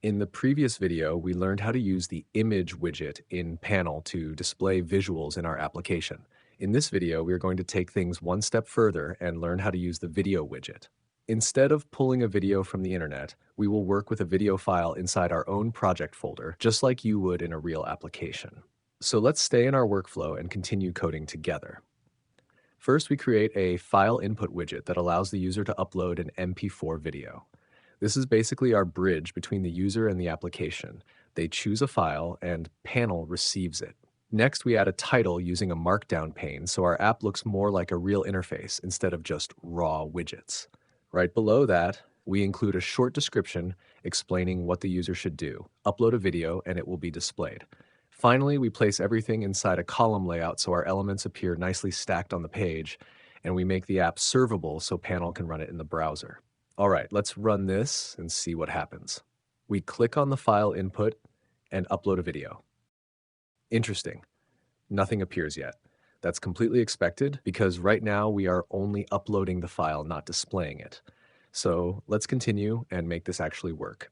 In the previous video, we learned how to use the image widget in Panel to display visuals in our application. In this video, we are going to take things one step further and learn how to use the video widget. Instead of pulling a video from the internet, we will work with a video file inside our own project folder, just like you would in a real application. So let's stay in our workflow and continue coding together. First, we create a file input widget that allows the user to upload an MP4 video. This is basically our bridge between the user and the application. They choose a file and Panel receives it. Next, we add a title using a markdown pane so our app looks more like a real interface instead of just raw widgets. Right below that, we include a short description explaining what the user should do. Upload a video and it will be displayed. Finally, we place everything inside a column layout so our elements appear nicely stacked on the page, and we make the app servable so Panel can run it in the browser. All right, let's run this and see what happens. We click on the file input and upload a video. Interesting. Nothing appears yet. That's completely expected because right now we are only uploading the file, not displaying it. So let's continue and make this actually work.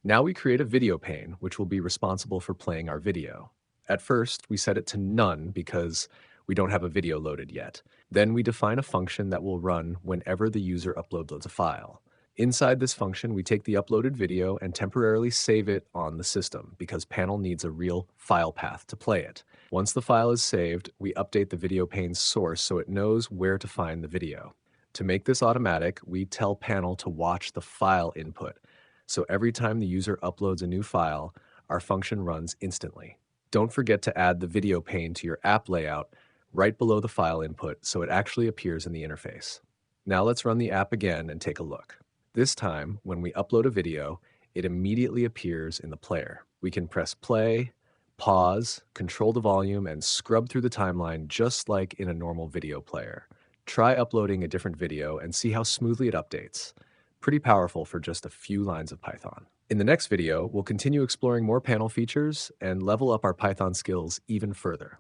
Now we create a video pane, which will be responsible for playing our video. At first, we set it to none because we don't have a video loaded yet. Then we define a function that will run whenever the user uploads a file. Inside this function, we take the uploaded video and temporarily save it on the system because Panel needs a real file path to play it. Once the file is saved, we update the video pane's source so it knows where to find the video. To make this automatic, we tell Panel to watch the file input. So every time the user uploads a new file, our function runs instantly. Don't forget to add the video pane to your app layout right below the file input so it actually appears in the interface. Now let's run the app again and take a look. This time, when we upload a video, it immediately appears in the player. We can press play, pause, control the volume, and scrub through the timeline just like in a normal video player. Try uploading a different video and see how smoothly it updates. Pretty powerful for just a few lines of Python. In the next video, we'll continue exploring more Panel features and level up our Python skills even further.